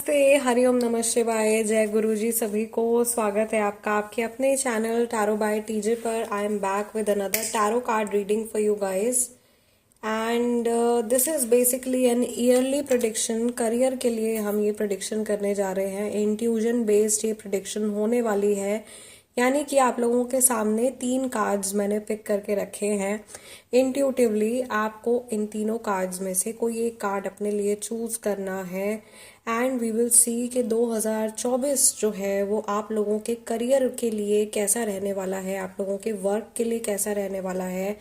नमस्ते, हरिओम, नमः शिवाय, जय गुरु जी। सभी को स्वागत है आपका आपके अपने चैनल टैरो बाय टीजे पर। I am back with another tarot card reading for you guys and this is basically an yearly prediction. Career के लिए हम ये प्रेडिक्शन करने जा रहे हैं। इंट्यूजन बेस्ड ये प्रेडिक्शन होने वाली है, यानी कि आप लोगों के सामने 3 कार्ड्स मैंने पिक करके रखे हैं। इंट्यूटिवली आपको इन तीनों कार्ड्स में से कोई एक कार्ड अपने लिए चूज करना है एंड वी विल सी कि 2024 जो है वो आप लोगों के करियर के लिए कैसा रहने वाला है, आप लोगों के वर्क के लिए कैसा रहने वाला है।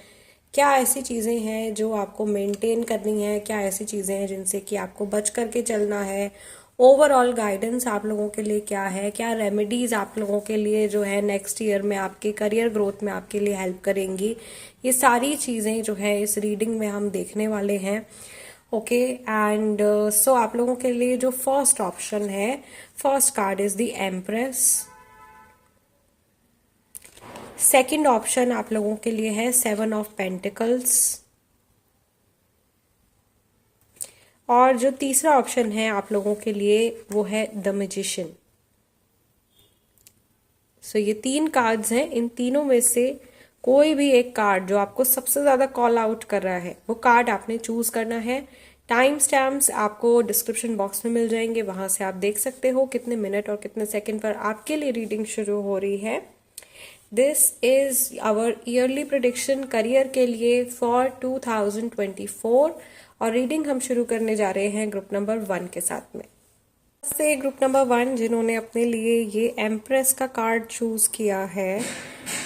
क्या ऐसी चीज़ें हैं जो आपको मेंटेन करनी है, क्या ऐसी चीज़ें हैं जिनसे कि आपको बच करके चलना है। ओवरऑल गाइडेंस आप लोगों के लिए क्या है, क्या रेमेडीज आप लोगों के लिए जो है नेक्स्ट ईयर में आपके करियर ग्रोथ में आपके लिए हेल्प करेंगी, ये सारी चीज़ें जो है इस रीडिंग में हम देखने वाले हैं। ओके एंड सो आप लोगों के लिए जो फर्स्ट ऑप्शन है, first card is the empress. Second option आप लोगों के लिए है 7 ऑफ पेंटिकल्स और जो तीसरा ऑप्शन है आप लोगों के लिए वो है द मैजिशियन। सो ये 3 कार्ड्स हैं, इन तीनों में से कोई भी एक कार्ड जो आपको सबसे ज्यादा कॉल आउट कर रहा है वो कार्ड आपने चूज करना है। टाइम स्टैम्प्स आपको डिस्क्रिप्शन बॉक्स में मिल जाएंगे, वहां से आप देख सकते हो कितने मिनट और कितने सेकंड पर आपके लिए रीडिंग शुरू हो रही है। This is our yearly prediction career के लिए फॉर 2024 और रीडिंग हम शुरू करने जा रहे हैं ग्रुप नंबर 1 के साथ में। से ग्रुप नंबर 1 जिन्होंने अपने लिए ये एम्प्रेस का कार्ड चूज किया है,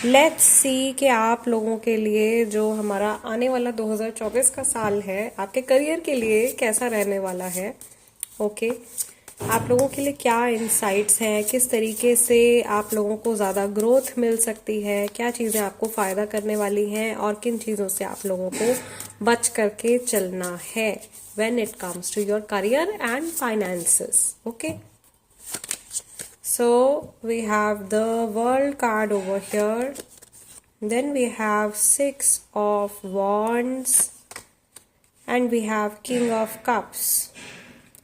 लेट्स सी कि आप लोगों के लिए जो हमारा आने वाला 2024 का साल है आपके करियर के लिए कैसा रहने वाला है। ओके आप लोगों के लिए क्या इनसाइट्स हैं, किस तरीके से आप लोगों को ज़्यादा ग्रोथ मिल सकती है, क्या चीज़ें आपको फ़ायदा करने वाली हैं और किन चीज़ों से आप लोगों को बच करके चलना है when it comes to your career and finances. Okay, so we have the world card over here, then we have 6 of wands and we have king of cups.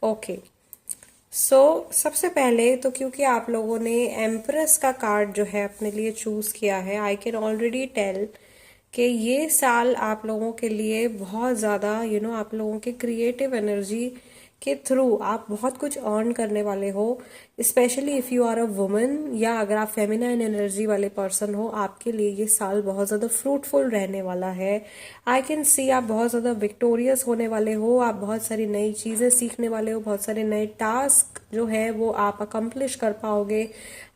Okay, so सबसे पहले तो क्योंकि आप लोगों ने एम्प्रेस का card जो है अपने लिए चूज किया है, आई कैन ऑलरेडी टेल कि ये साल आप लोगों के लिए बहुत ज़्यादा आप लोगों के क्रिएटिव एनर्जी के थ्रू आप बहुत कुछ अर्न करने वाले हो। Specially if you are a woman या अगर आप फेमिनाइन एनर्जी वाले पर्सन हो, आपके लिए ये साल बहुत ज़्यादा फ्रूटफुल रहने वाला है। आई कैन सी आप बहुत ज़्यादा विक्टोरियस होने वाले हो, आप बहुत सारी नई चीज़ें सीखने वाले हो, बहुत सारे नए टास्क जो है वो आप अकम्प्लिश कर पाओगे।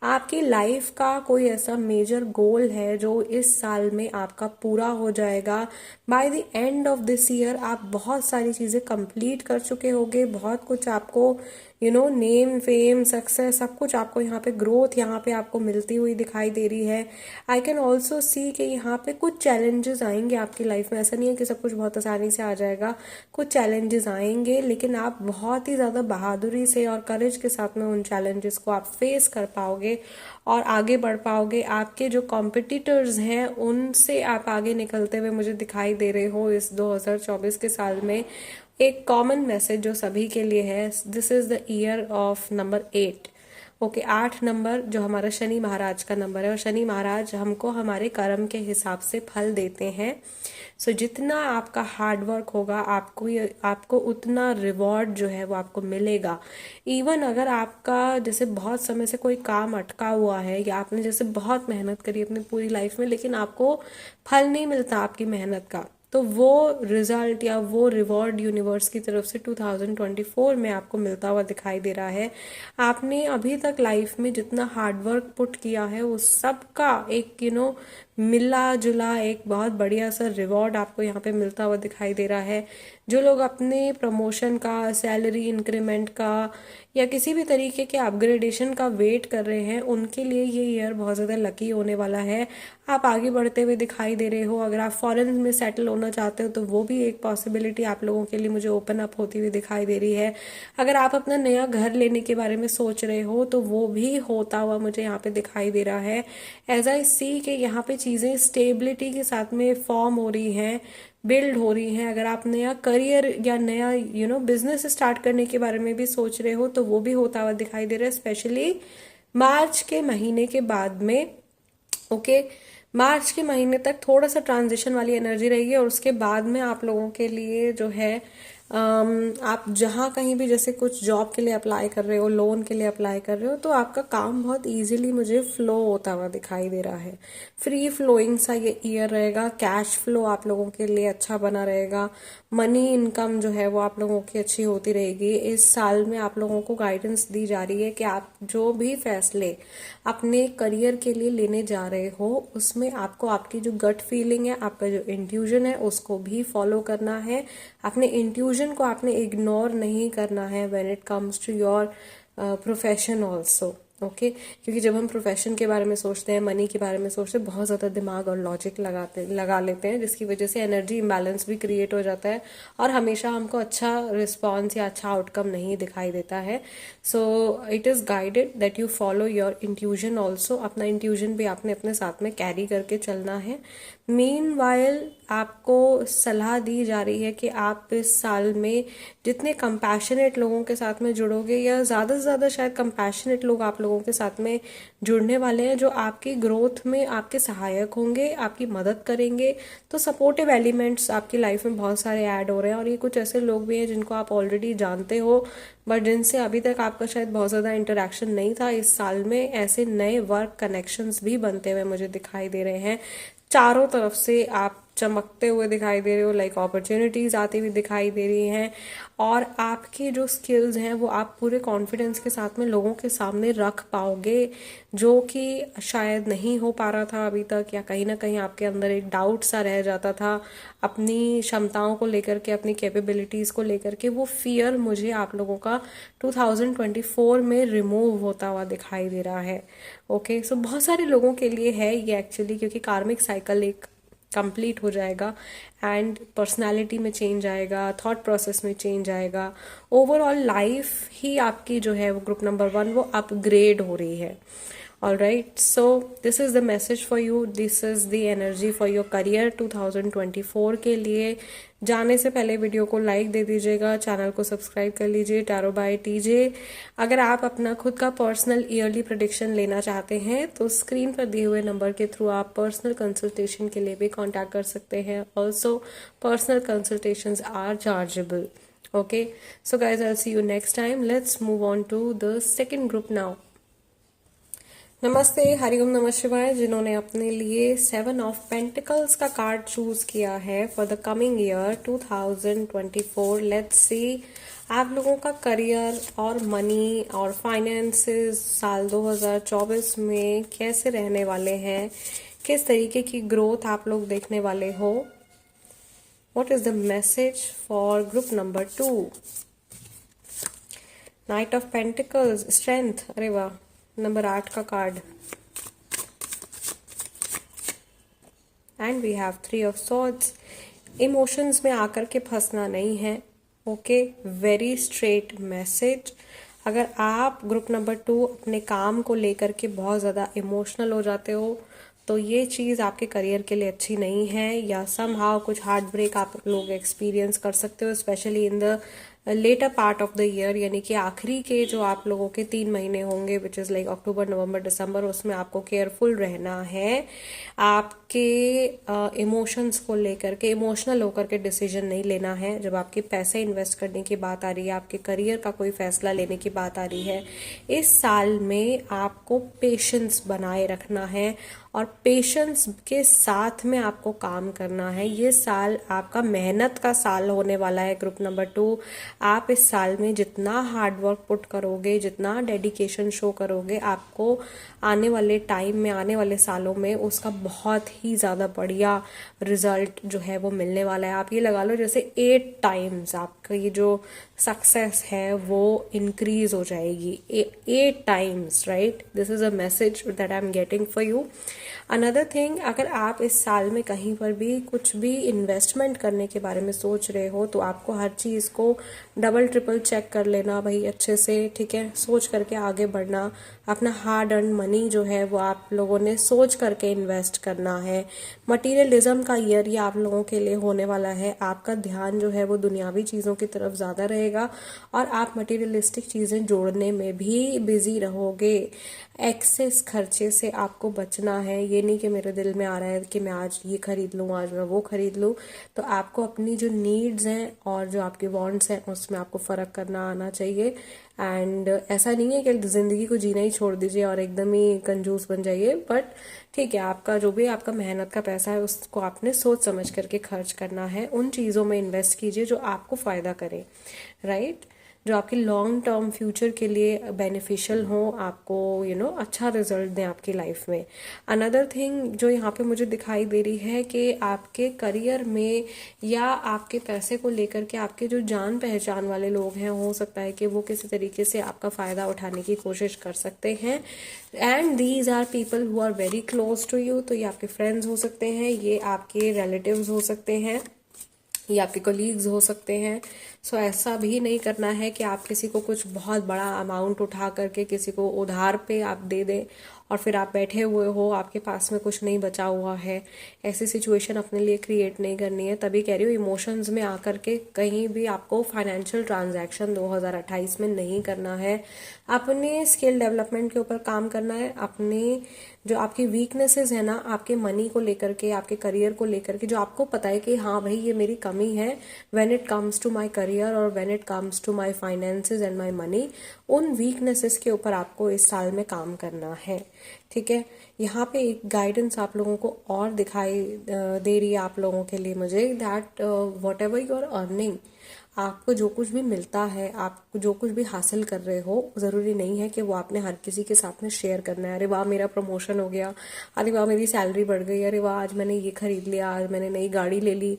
आपकी लाइफ का कोई ऐसा मेजर गोल है जो इस साल में आपका पूरा हो जाएगा। By the end of this year आप बहुत सारी चीज़ें कंप्लीट कर चुके होगे, बहुत कुछ आपको नेम फेम सक्सेस सब कुछ आपको यहाँ पे ग्रोथ यहाँ पे आपको मिलती हुई दिखाई दे रही है। आई कैन ऑल्सो सी कि यहाँ पे कुछ चैलेंजेस आएंगे आपकी लाइफ में, ऐसा नहीं है कि सब कुछ बहुत आसानी से आ जाएगा, कुछ चैलेंजेस आएंगे लेकिन आप बहुत ही ज़्यादा बहादुरी से और करेज के साथ में उन चैलेंजेस को आप फेस कर पाओगे और आगे बढ़ पाओगे। आपके जो कॉम्पिटिटर्स हैं उनसे आप आगे निकलते हुए मुझे दिखाई दे रहे हो इस 2024 के साल में। एक कॉमन मैसेज जो सभी के लिए है, this is the year of number 8। Okay 8 number जो हमारा शनि महाराज का नंबर है और शनि महाराज हमको हमारे कर्म के हिसाब से फल देते हैं। सो जितना आपका हार्डवर्क होगा आपको उतना रिवॉर्ड जो है वो आपको मिलेगा। इवन अगर आपका जैसे बहुत समय से कोई काम अटका हुआ है या आपने जैसे बहुत मेहनत करी अपनी पूरी लाइफ में लेकिन आपको फल नहीं मिलता आपकी मेहनत का, तो वो रिजल्ट या वो रिवॉर्ड यूनिवर्स की तरफ से 2024 में आपको मिलता हुआ दिखाई दे रहा है। आपने अभी तक लाइफ में जितना हार्डवर्क पुट किया है उस सब का एक मिला जुला एक बहुत बढ़िया सा रिवॉर्ड आपको यहाँ पे मिलता हुआ दिखाई दे रहा है। जो लोग अपने प्रमोशन का, सैलरी इंक्रीमेंट का या किसी भी तरीके के अपग्रेडेशन का वेट कर रहे हैं उनके लिए ये ईयर बहुत ज़्यादा लकी होने वाला है। आप आगे बढ़ते हुए दिखाई दे रहे हो। अगर आप फॉरेन में सेटल होना चाहते हो तो वो भी एक पॉसिबिलिटी आप लोगों के लिए मुझे ओपन अप होती हुई दिखाई दे रही है। अगर आप अपना नया घर लेने के बारे में सोच रहे हो तो वो भी होता हुआ मुझे यहाँ पे दिखाई दे रहा है। एज आई सी कि यहाँ पे चीज़ें स्टेबिलिटी के साथ में फॉर्म हो रही हैं। बिल्ड हो रही हैं, अगर आप नया करियर या नया बिजनेस स्टार्ट करने के बारे में भी सोच रहे हो तो वो भी होता हुआ दिखाई दे रहा है, स्पेशली मार्च के महीने के बाद में। ओके, मार्च के महीने तक थोड़ा सा ट्रांजिशन वाली एनर्जी रहेगी और उसके बाद में आप लोगों के लिए जो है आप जहाँ कहीं भी जैसे कुछ जॉब के लिए अप्लाई कर रहे हो, लोन के लिए अप्लाई कर रहे हो, तो आपका काम बहुत इजीली मुझे फ्लो होता हुआ दिखाई दे रहा है। फ्री फ्लोइंग सा ये ईयर रहेगा, कैश फ्लो आप लोगों के लिए अच्छा बना रहेगा, मनी इनकम जो है वो आप लोगों की अच्छी होती रहेगी। इस साल में आप लोगों को गाइडेंस दी जा रही है कि आप जो भी फैसले अपने करियर के लिए लेने जा रहे हो उसमें आपको आपकी जो गट फीलिंग है, आपका जो इंट्यूजन है, उसको भी फॉलो करना है। अपने इंट्यूजन को आपने इग्नोर नहीं करना है when it comes to your profession also. Okay, क्योंकि जब हम प्रोफेशन के बारे में सोचते हैं, मनी के बारे में सोचते हैं, बहुत ज़्यादा दिमाग और लॉजिक लगा लेते हैं, जिसकी वजह से एनर्जी इम्बैलेंस भी क्रिएट हो जाता है और हमेशा हमको अच्छा रिस्पॉन्स या अच्छा आउटकम नहीं दिखाई देता है। So it is guided that you follow your intuition also. अपना इंट्यूजन भी आपने अपने साथ में कैरी करके चलना है। मीनवाइल आपको सलाह दी जा रही है कि आप इस साल में जितने कंपैशनेट लोगों के साथ में जुड़ोगे, या ज़्यादा से ज़्यादा शायद कंपैशनेट लोग आप लोगों के साथ में जुड़ने वाले हैं जो आपकी ग्रोथ में आपके सहायक होंगे, आपकी मदद करेंगे। तो सपोर्टिव एलिमेंट्स आपकी लाइफ में बहुत सारे ऐड हो रहे हैं और ये कुछ ऐसे लोग भी हैं जिनको आप ऑलरेडी जानते हो बट जिनसे अभी तक आपका शायद बहुत ज़्यादा इंटरेक्शन नहीं था। इस साल में ऐसे नए वर्क कनेक्शंस भी बनते हुए मुझे दिखाई दे रहे हैं। चारों तरफ से आप चमकते हुए दिखाई दे रहे हो, लाइक अपॉर्चुनिटीज आती हुई दिखाई दे रही हैं और आपके जो स्किल्स हैं वो आप पूरे कॉन्फिडेंस के साथ में लोगों के सामने रख पाओगे, जो कि शायद नहीं हो पा रहा था अभी तक, या कहीं ना कहीं आपके अंदर एक डाउट सा रह जाता था अपनी क्षमताओं को लेकर के, अपनी कैपेबिलिटीज़ को लेकर के। वो फियर मुझे आप लोगों का 2024 में रिमूव होता हुआ दिखाई दे रहा है। ओके, सो बहुत सारे लोगों के लिए है ये एक्चुअली, क्योंकि कार्मिक साइकिल एक कंप्लीट हो जाएगा एंड पर्सनालिटी में चेंज आएगा, थॉट प्रोसेस में चेंज आएगा, ओवरऑल लाइफ ही आपकी जो है वो ग्रुप नंबर 1 वो अपग्रेड हो रही है। All right, so this is the message for you, this is the energy for your career 2024 के लिए। जाने से पहले वीडियो को लाइक दे दीजिएगा, चैनल को सब्सक्राइब कर लीजिए, टैरो बाय टीजे। अगर आप अपना खुद का पर्सनल ईयरली प्रेडिक्शन लेना चाहते हैं तो स्क्रीन पर दिए हुए नंबर के थ्रू आप पर्सनल कंसल्टेशन के लिए भी कांटेक्ट कर सकते हैं। Also personal consultations are chargeable. Okay, so guys, I'll see you next time. Let's move on to the second group now. नमस्ते, हरिओम, नमः शिवाय। जिन्होंने अपने लिए 7 ऑफ पेंटिकल्स का कार्ड चूज किया है for the coming year 2024, let's see आप लोगों का करियर और मनी और फाइनेंसेस साल 2024 में कैसे रहने वाले हैं, किस तरीके की ग्रोथ आप लोग देखने वाले हो। What is the message for group number 2? Knight of pentacles, strength, अरे वाह, नंबर 8 का card, and we have 3 of swords. Emotions में आकर के फंसना नहीं है। Okay, very straight message. अगर आप ग्रुप नंबर 2 अपने काम को लेकर के बहुत ज़्यादा इमोशनल हो जाते हो तो ये चीज़ आपके करियर के लिए अच्छी नहीं है, या समहाउ कुछ हार्ट ब्रेक आप लोग एक्सपीरियंस कर सकते हो, specially in the latter part of the year, यानी कि आखिरी के जो आप लोगों के 3 महीने होंगे विच इज़ लाइक अक्टूबर, नवंबर, दिसंबर, उसमें आपको केयरफुल रहना है। आपके इमोशंस को लेकर के, इमोशनल होकर के डिसीजन नहीं लेना है। जब आपके पैसे इन्वेस्ट करने की बात आ रही है, आपके करियर का कोई फैसला लेने की बात आ रही है, इस साल में आपको पेशेंस बनाए रखना है और पेशेंस के साथ में आपको काम करना है। ये साल आपका मेहनत का साल होने वाला है ग्रुप नंबर 2। आप इस साल में जितना हार्ड वर्क पुट करोगे, जितना डेडिकेशन शो करोगे, आपको आने वाले टाइम में, आने वाले सालों में उसका बहुत ही ज़्यादा बढ़िया रिजल्ट जो है वो मिलने वाला है। आप ये लगा लो जैसे 8 टाइम्स आपका ये जो सक्सेस है वो इंक्रीज हो जाएगी 8 times, right? This is a message that I am getting for you. Another thing, अगर आप इस साल में कहीं पर भी कुछ भी इन्वेस्टमेंट करने के बारे में सोच रहे हो तो आपको हर चीज़ को डबल ट्रिपल चेक कर लेना भाई अच्छे से, ठीक है? सोच करके आगे बढ़ना। अपना हार्ड अर्न मनी जो है वो आप लोगों ने सोच करके इन्वेस्ट करना है। मटीरियलिज्म का ईयर ये आप लोगों के लिए होने वाला है। आपका ध्यान जो है वो दुनियावी चीज़ों की तरफ ज़्यादा रहेगा और आप मटीरियलिस्टिक चीज़ें जोड़ने में भी बिजी रहोगे। एक्सेस खर्चे से आपको बचना है। ये नहीं कि मेरे दिल में आ रहा है कि मैं आज ये खरीद लूँ, आज मैं वो खरीद लूँ। तो आपको अपनी जो नीड्स हैं और जो आपके वांट्स हैं उसमें आपको फ़र्क करना आना चाहिए। एंड ऐसा नहीं है कि ज़िंदगी को जीना ही छोड़ दीजिए और एकदम ही कंजूस बन जाइए, बट ठीक है, आपका जो भी आपका मेहनत का पैसा है उसको आपने सोच समझ करके खर्च करना है। उन चीज़ों में इन्वेस्ट कीजिए जो आपको फ़ायदा करे, राइट? जो आपके लॉन्ग टर्म फ्यूचर के लिए बेनिफिशियल हो, आपको अच्छा रिजल्ट दें आपकी लाइफ में। अनदर थिंग जो यहाँ पे मुझे दिखाई दे रही है कि आपके करियर में या आपके पैसे को लेकर के आपके जो जान पहचान वाले लोग हैं, हो सकता है कि वो किसी तरीके से आपका फ़ायदा उठाने की कोशिश कर सकते हैं। And these are people who are very close to you. तो ये आपके फ्रेंड्स हो सकते हैं, ये आपके रिलेटिव्स हो सकते हैं, ये आपके कोलीग्स हो सकते हैं। सो ऐसा भी नहीं करना है कि आप किसी को कुछ बहुत बड़ा अमाउंट उठा करके किसी को उधार पे आप दे दें और फिर आप बैठे हुए हो, आपके पास में कुछ नहीं बचा हुआ है। ऐसी सिचुएशन अपने लिए क्रिएट नहीं करनी है। तभी कह रही हूँ, इमोशंस में आकर के कहीं भी आपको फाइनेंशियल ट्रांजैक्शन 2028 में नहीं करना है। अपने स्किल डेवलपमेंट के ऊपर काम करना है। अपने जो आपकी वीकनेसेस है ना, आपके मनी को लेकर के, आपके करियर को लेकर के, जो आपको पता है कि हाँ भाई ये मेरी कमी है when it comes to my career और when it comes to my finances and my money, उन वीकनेसेस के ऊपर आपको इस साल में काम करना है, ठीक है? यहाँ पे एक गाइडेंस आप लोगों को और दिखाई दे रही है आप लोगों के लिए मुझे, that whatever you are earning, आपको जो कुछ भी मिलता है, आप जो कुछ भी हासिल कर रहे हो, ज़रूरी नहीं है कि वो आपने हर किसी के साथ में शेयर करना है। अरे वाह मेरा प्रमोशन हो गया, अरे वाह मेरी सैलरी बढ़ गई, अरे वाह आज मैंने ये खरीद लिया, आज मैंने नई गाड़ी ले ली।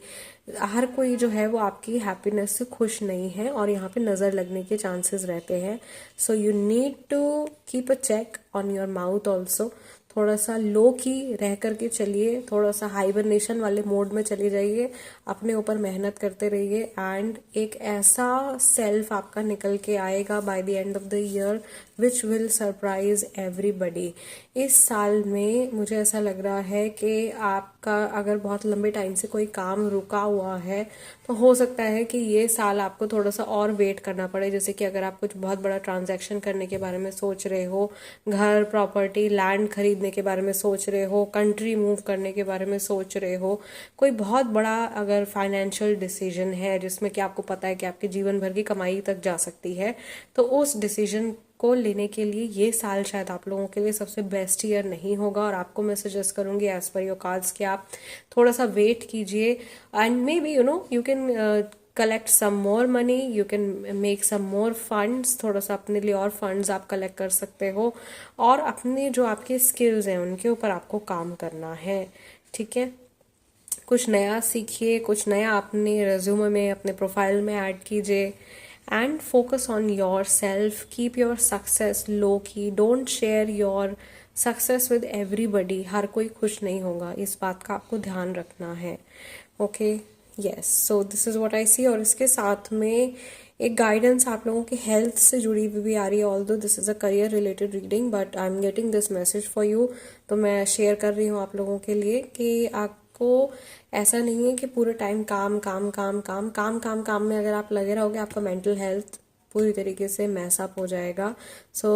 हर कोई जो है वो आपकी हैप्पीनेस से खुश नहीं है और यहाँ पे नज़र लगने के चांसेस रहते हैं। So you need to keep a check on your mouth also. थोड़ा सा लो की रह करके चलिए, थोड़ा सा हाइबरनेशन वाले मोड में चले जाइए, अपने ऊपर मेहनत करते रहिए एंड एक ऐसा सेल्फ आपका निकल के आएगा by the end of the year which will surprise everybody. इस साल में मुझे ऐसा लग रहा है कि आपका अगर बहुत लंबे टाइम से कोई काम रुका हुआ है तो हो सकता है कि ये साल आपको थोड़ा सा और वेट करना पड़े। जैसे कि अगर आप कुछ बहुत बड़ा ट्रांजैक्शन करने के बारे में सोच रहे हो, घर, प्रॉपर्टी, लैंड खरीदने के बारे में सोच रहे हो, कंट्री मूव करने के बारे में सोच रहे हो, कोई बहुत बड़ा अगर फाइनेंशियल डिसीजन है जिसमें कि आपको पता है कि आपके जीवन भर की कमाई तक जा सकती है, तो उस डिसीजन को लेने के लिए ये साल शायद आप लोगों के लिए सबसे बेस्ट ईयर नहीं होगा। और आपको मैं सजेस्ट करूंगी एज पर योर कार्ड्स कि आप थोड़ा सा वेट कीजिए and maybe you can collect some more money, you can make some more funds. थोड़ा सा अपने लिए और फंड्स आप कलेक्ट कर सकते हो और अपने जो आपके स्किल्स हैं उनके ऊपर आपको काम करना है, ठीक है? कुछ नया सीखिए, कुछ नया अपने रेज्यूमे में, अपने प्रोफाइल में ऐड कीजिए and focus on yourself. Keep your success low key, don't share your success with everybody. हर कोई खुश नहीं होगा, इस बात का आपको ध्यान रखना है, okay? Yes, so this is what I see. और इसके साथ में एक गाइडेंस आप लोगों की हेल्थ से जुड़ी हुई भी आ रही है। Although this is a career related reading, but I am getting this message for you. तो मैं शेयर कर रही हूँ आप लोगों के लिए कि आपको ऐसा नहीं है कि पूरे टाइम काम काम काम काम काम काम काम में अगर आप लगे रहोगे, आपका मेंटल हेल्थ पूरी तरीके से मैसअप हो जाएगा। So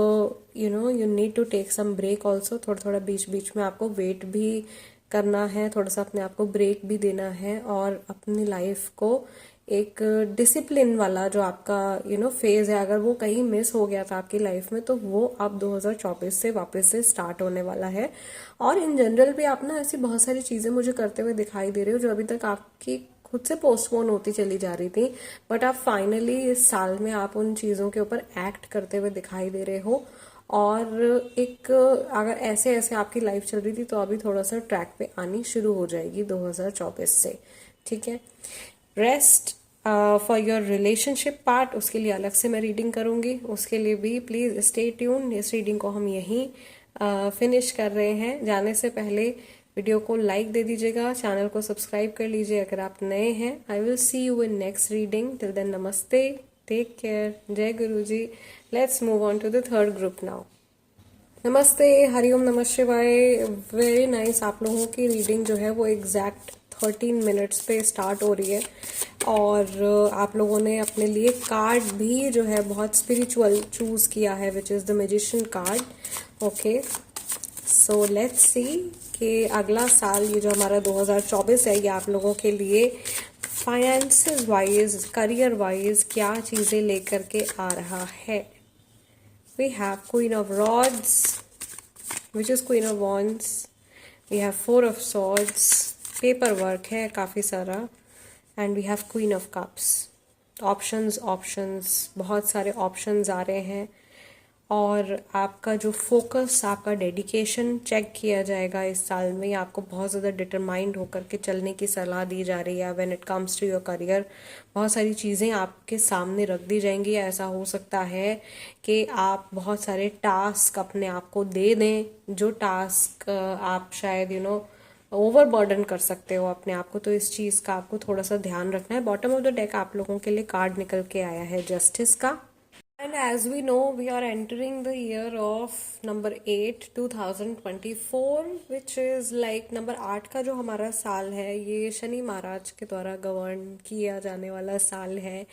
you need to take some break also. थोड़ा थोड़ा बीच बीच में आपको वेट भी करना है, थोड़ा सा अपने आप को ब्रेक भी देना है और अपनी लाइफ को एक डिसिप्लिन वाला जो आपका फेज है, अगर वो कहीं मिस हो गया था आपकी लाइफ में तो वो अब 2024 से वापस से स्टार्ट होने वाला है। और इन जनरल भी आप ना ऐसी बहुत सारी चीज़ें मुझे करते हुए दिखाई दे रही हो जो अभी तक आपकी खुद से पोस्टपोन होती चली जा रही थी, बट आप फाइनली इस साल में आप उन चीज़ों के ऊपर एक्ट करते हुए दिखाई दे रहे हो। और एक अगर ऐसे ऐसे आपकी लाइफ चल रही थी तो अभी थोड़ा सा ट्रैक पे आनी शुरू हो जाएगी 2024 से, ठीक है? Rest for your relationship part, उसके लिए अलग से मैं रीडिंग करूँगी, उसके लिए भी प्लीज़ स्टे ट्यून। इस रीडिंग को हम यहीं फिनिश कर रहे हैं। जाने से पहले वीडियो को लाइक दे दीजिएगा, चैनल को सब्सक्राइब कर लीजिए अगर आप नए हैं। I will see you in next reading. Till then नमस्ते, टेक केयर, जय गुरु जी। Let's move on to the third group now. नमस्ते, हरिओम, नमः शिवाय। Very nice. आप लोगों की रीडिंग जो है वो एग्जैक्ट 13 मिनट्स पे स्टार्ट हो रही है और आप लोगों ने अपने लिए कार्ड भी जो है बहुत स्पिरिचुअल चूज किया है, which is the magician card. Okay, so let's see कि अगला साल ये जो हमारा 2024 है, ये आप लोगों के लिए फाइनेंस वाइज, करियर वाइज क्या चीज़ें लेकर के आ रहा है। We have Queen of Rods, which is Queen of Wands. We have Four of Swords. Paperwork है काफ़ी सारा. And we have Queen of Cups. Options, बहुत सारे ऑप्शंस आ रहे हैं और आपका जो फोकस, आपका डेडिकेशन चेक किया जाएगा इस साल में। आपको बहुत ज़्यादा डिटरमाइंड होकर के चलने की सलाह दी जा रही है। When it comes to your career, बहुत सारी चीज़ें आपके सामने रख दी जाएंगी। ऐसा हो सकता है कि आप बहुत सारे टास्क अपने आप को दे दें, जो टास्क आप शायद ओवरबर्डन कर सकते हो अपने आप को। तो इस चीज़ का आपको थोड़ा सा ध्यान रखना है। बॉटम ऑफ द डेक आप लोगों के लिए कार्ड निकल के आया है जस्टिस का। And as we know, we are entering the year of number 8, 2024, which is like number 8 का जो हमारा साल है, ये शनि महाराज के द्वारा गवर्न किया जाने वाला साल है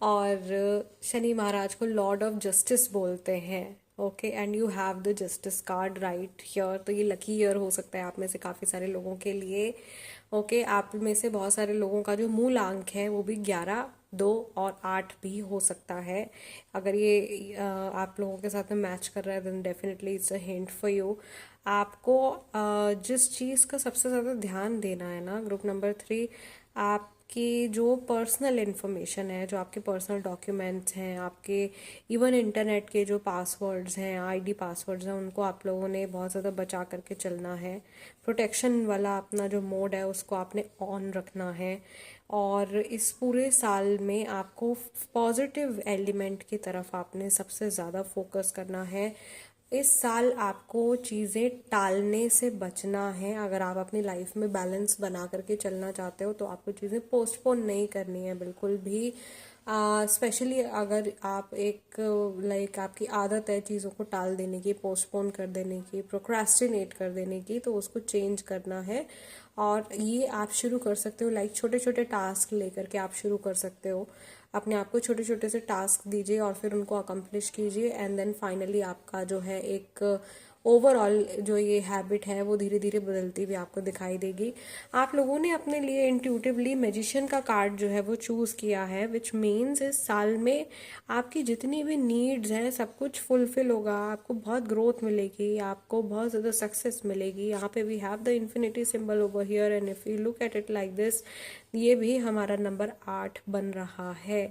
और शनि महाराज को लॉर्ड ऑफ जस्टिस बोलते हैं। Okay, and you have the justice card right here. तो ये लकी ईयर हो सकता है आप में से काफ़ी सारे लोगों के लिए। ओके, आप में से बहुत सारे लोगों का जो मूल अंक है वो भी 11, 2 और 8 भी हो सकता है। अगर ये आप लोगों के साथ में मैच कर रहा है, then definitely it's a hint for you. आपको जिस चीज़ का सबसे ज़्यादा ध्यान देना है ना, ग्रुप नंबर 3, आपकी जो पर्सनल इन्फॉर्मेशन है, जो आपके पर्सनल डॉक्यूमेंट्स हैं, आपके इवन इंटरनेट के जो पासवर्ड्स हैं, आईडी पासवर्ड्स हैं, उनको आप लोगों ने बहुत ज़्यादा बचा करके चलना है। प्रोटेक्शन वाला अपना जो मोड है उसको आपने ऑन रखना है और इस पूरे साल में आपको पॉजिटिव एलिमेंट की तरफ आपने सबसे ज़्यादा फोकस करना है। इस साल आपको चीज़ें टालने से बचना है। अगर आप अपनी लाइफ में बैलेंस बना करके चलना चाहते हो तो आपको चीज़ें पोस्टपोन नहीं करनी है बिल्कुल भी। स्पेशली अगर आप आपकी आदत है चीज़ों को टाल देने की, पोस्टपोन कर देने की, प्रोक्रास्टिनेट कर देने की, तो उसको चेंज करना है। और ये आप शुरू कर सकते हो, छोटे छोटे टास्क लेकर के आप शुरू कर सकते हो। अपने आप को छोटे छोटे से टास्क दीजिए और फिर उनको अकम्प्लिश कीजिए एंड देन फाइनली आपका जो है एक ओवरऑल जो ये हैबिट है वो धीरे धीरे बदलती हुई आपको दिखाई देगी। आप लोगों ने अपने लिए इंट्यूटिवली मैजिशियन का कार्ड जो है वो चूज़ किया है, विच मीन्स इस साल में आपकी जितनी भी नीड्स हैं सब कुछ फुलफिल होगा। आपको बहुत ग्रोथ मिलेगी, आपको बहुत ज़्यादा सक्सेस मिलेगी। यहाँ पे we have the infinity symbol over here and if you look at it like this, ये भी हमारा नंबर 8 बन रहा है,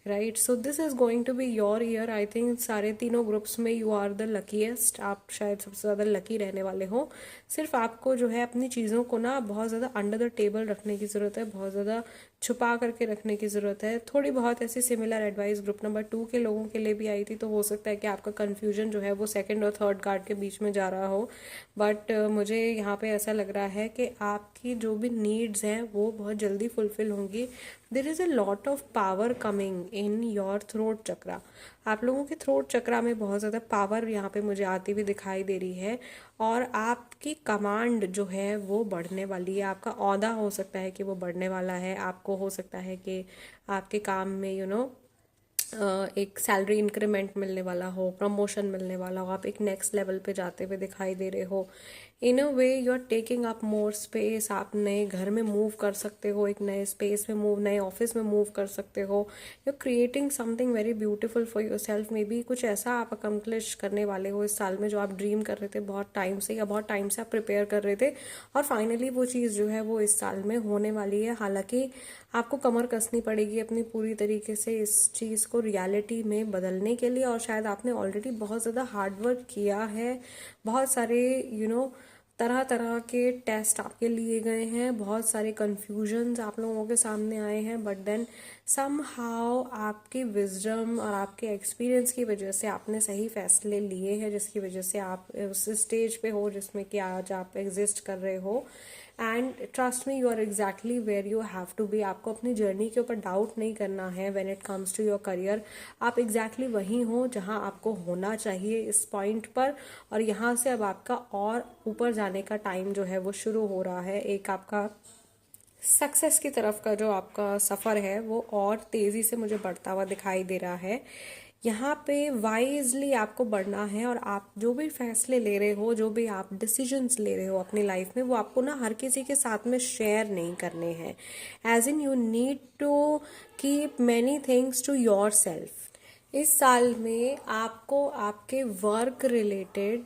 right. So this is going to be your year. I think सारे तीनों ग्रुप्स में यू आर द लकीएस्ट। आप शायद सबसे ज़्यादा लकी रहने वाले हो। सिर्फ आपको जो है अपनी चीज़ों को ना बहुत ज़्यादा अंडर द टेबल रखने की ज़रूरत है, बहुत ज़्यादा छुपा करके रखने की ज़रूरत है। थोड़ी बहुत ऐसी सिमिलर एडवाइस ग्रुप नंबर 2 के लोगों के लिए भी आई थी, तो हो सकता है कि आपका कन्फ्यूजन जो है वो सेकंड और थर्ड कार्ड के बीच में जा रहा हो। बट मुझे यहाँ पे ऐसा लग रहा है कि आपकी जो भी नीड्स हैं वो बहुत जल्दी फुलफिल होंगी। There is a lot of power coming in your throat chakra. आप लोगों के थ्रोट चक्रा में बहुत ज़्यादा पावर यहाँ पे मुझे आती हुई दिखाई दे रही है और आपकी कमांड जो है वो बढ़ने वाली है। आपका ओहदा हो सकता है कि वो बढ़ने वाला है। आपको हो सकता है कि आपके काम में एक सैलरी इंक्रीमेंट मिलने वाला हो, प्रमोशन मिलने वाला हो, आप एक नेक्स्ट लेवल पे जाते हुए दिखाई दे रहे हो। In a way you are taking up more space. आप नए घर में मूव कर सकते हो, एक नए स्पेस में मूव, नए ऑफिस में मूव कर सकते हो। You are creating something very beautiful for yourself. Maybe कुछ ऐसा आप अकम्प्लिश करने वाले हो इस साल में जो आप ड्रीम कर रहे थे बहुत टाइम से, या बहुत टाइम से आप प्रिपेयर कर रहे थे और फाइनली वो चीज़ जो है वो इस साल में होने वाली है। हालांकि आपको कमर कसनी पड़ेगी अपनी पूरी तरीके से इस चीज़ को रियलिटी में बदलने के लिए, और शायद आपने ऑलरेडी बहुत ज़्यादा हार्डवर्क किया है। बहुत सारे तरह तरह के टेस्ट आपके लिए गए हैं, बहुत सारे कन्फ्यूजन्स आप लोगों के सामने आए हैं, बट देन समहाउ आपकी विजडम और आपके एक्सपीरियंस की वजह से आपने सही फैसले लिए हैं, जिसकी वजह से आप उस स्टेज पे हो जिसमें कि आज आप एग्जिस्ट कर रहे हो। And trust me, you are exactly where you have to be. आपको अपनी जर्नी के ऊपर डाउट नहीं करना है when it comes to your career. आप एग्जैक्टली वहीं हो जहां आपको होना चाहिए इस पॉइंट पर, और यहाँ से अब आपका और ऊपर जाने का टाइम जो है वो शुरू हो रहा है। एक आपका सक्सेस की तरफ का जो आपका सफ़र है वो और तेज़ी से मुझे बढ़ता हुआ दिखाई दे रहा है। यहाँ पे वाइजली आपको बढ़ना है, और आप जो भी फैसले ले रहे हो, जो भी आप डिसीजंस ले रहे हो अपनी लाइफ में, वो आपको ना हर किसी के साथ में शेयर नहीं करने हैं। As in you need to keep many things to yourself. इस साल में आपको आपके वर्क रिलेटेड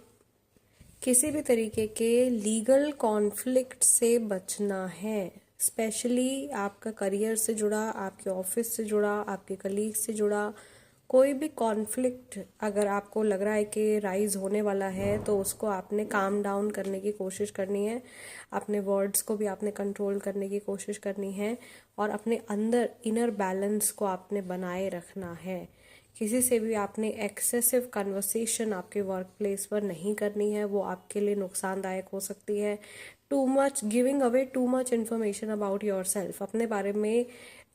किसी भी तरीके के लीगल कॉन्फ्लिक्ट से बचना है। स्पेशली आपका करियर से जुड़ा, आपके ऑफिस से जुड़ा, आपके कलीग से जुड़ा कोई भी कॉन्फ्लिक्ट अगर आपको लग रहा है कि राइज होने वाला है, तो उसको आपने काम डाउन करने की कोशिश करनी है। अपने वर्ड्स को भी आपने कंट्रोल करने की कोशिश करनी है, और अपने अंदर इनर बैलेंस को आपने बनाए रखना है। किसी से भी आपने एक्सेसिव कन्वर्सेशन आपके वर्क प्लेस पर नहीं करनी है, वो आपके लिए नुकसानदायक हो सकती है। Too much giving away too much information about your self, अपने बारे में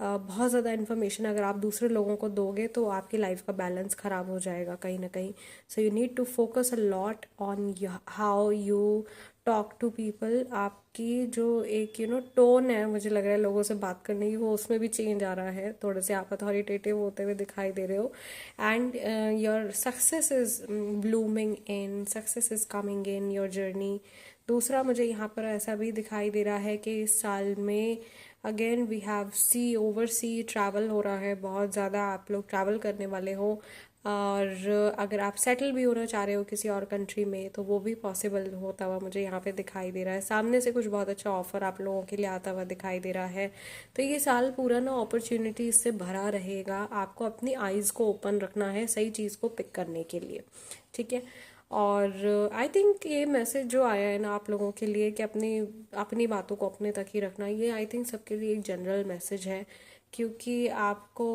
बहुत ज़्यादा इन्फॉर्मेशन अगर आप दूसरे लोगों को दोगे तो आपकी लाइफ का बैलेंस ख़राब हो जाएगा कहीं ना कहीं। So you need to focus a lot on how you talk to people. आपकी जो एक टोन है, मुझे लग रहा है लोगों से बात करने की, वो उसमें भी चेंज आ रहा है। थोड़े से आप अथॉरिटेटिव होते हुए दिखाई दे रहे हो। And your success is blooming in, success is coming in your journey. दूसरा, मुझे यहाँ पर ऐसा भी दिखाई दे रहा है कि इस साल में again we have sea over sea travel हो रहा है। बहुत ज़्यादा आप लोग ट्रैवल करने वाले हो, और अगर आप सेटल भी होना चाह रहे हो किसी और कंट्री में, तो वो भी पॉसिबल होता हुआ मुझे यहाँ पे दिखाई दे रहा है। सामने से कुछ बहुत अच्छा ऑफर आप लोगों के लिए आता हुआ दिखाई दे रहा है। तो ये साल पूरा ना अपॉर्चुनिटीज से भरा रहेगा। आपको अपनी आइज़ को ओपन रखना है सही चीज़ को पिक करने के लिए, ठीक है। और आई थिंक ये मैसेज जो आया है ना आप लोगों के लिए कि अपनी अपनी बातों को अपने तक ही रखना, ये आई थिंक सबके लिए एक जनरल मैसेज है। क्योंकि आपको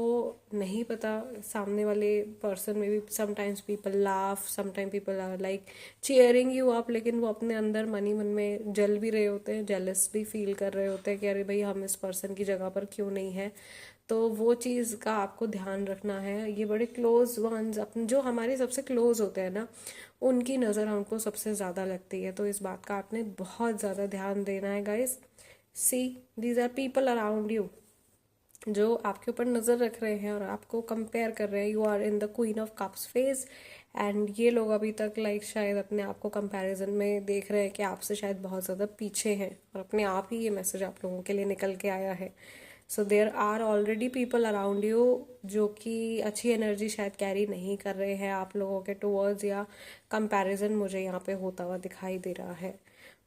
नहीं पता सामने वाले पर्सन में भी sometimes people laugh, sometime people are like cheering you up, लेकिन वो अपने अंदर मनी मन में जल भी रहे होते हैं, जेलस भी फील कर रहे होते हैं कि अरे भाई हम इस पर्सन की जगह पर क्यों नहीं है। तो वो चीज़ का आपको ध्यान रखना है। ये बड़े क्लोज वंस, अपने जो हमारे सबसे क्लोज होते हैं ना, उनकी नज़र हमको सबसे ज़्यादा लगती है। तो इस बात का आपने बहुत ज़्यादा ध्यान देना है guys. See, these are people around you जो आपके ऊपर नज़र रख रहे हैं और आपको कंपेयर कर रहे हैं। You are in the queen of cups phase, and ये लोग अभी तक लाइक शायद अपने आप को कंपैरिजन में देख रहे हैं कि आपसे शायद बहुत ज़्यादा पीछे हैं, और अपने आप ही ये मैसेज आप लोगों के लिए निकल के आया है। So there are already people around you जो कि अच्छी एनर्जी शायद कैरी नहीं कर रहे हैं आप लोगों के टूवर्ड्स, या कंपैरिजन मुझे यहाँ पे होता हुआ दिखाई दे रहा है।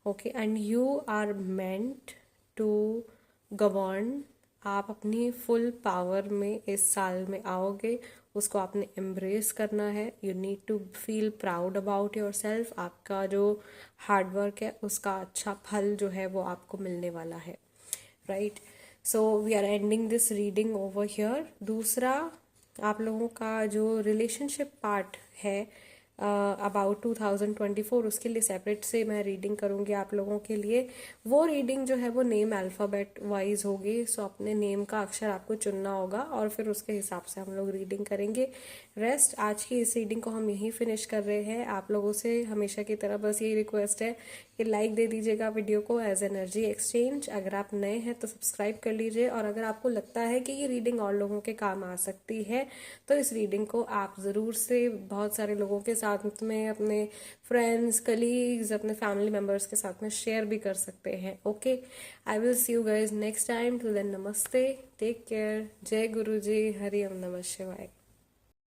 Okay, and you are meant to govern. आप अपनी फुल पावर में इस साल में आओगे, उसको आपने एम्ब्रेस करना है। You need to feel proud about yourself. आपका जो हार्डवर्क है उसका अच्छा फल जो है वो आपको मिलने वाला है, right. So we are ending this reading over here. दूसरा, आप लोगों का जो रिलेशनशिप पार्ट है अबाउट 2024, उसके लिए सेपरेट से मैं रीडिंग करूँगी आप लोगों के लिए। वो रीडिंग जो है वो नेम अल्फ़ाबेट वाइज होगी। सो अपने नेम का अक्षर आपको चुनना होगा, और फिर उसके हिसाब से हम लोग रीडिंग करेंगे। रेस्ट, आज की इस रीडिंग को हम यहीं फिनिश कर रहे हैं। आप लोगों से हमेशा की तरह बस यही रिक्वेस्ट है कि लाइक दे दीजिएगा वीडियो को एज एनर्जी एक्सचेंज। अगर आप नए हैं तो सब्सक्राइब कर लीजिए, और अगर आपको लगता है कि ये रीडिंग और लोगों के काम आ सकती है तो इस रीडिंग को आप ज़रूर से बहुत सारे लोगों के साथ में, अपने फ्रेंड्स, कलीग्स, अपने फैमिली मेम्बर्स के साथ में शेयर भी कर सकते हैं। Okay, I will see you guys next time. Till then, नमस्ते, टेक केयर, जय गुरु जी, हरि ओम नमः शिवाय।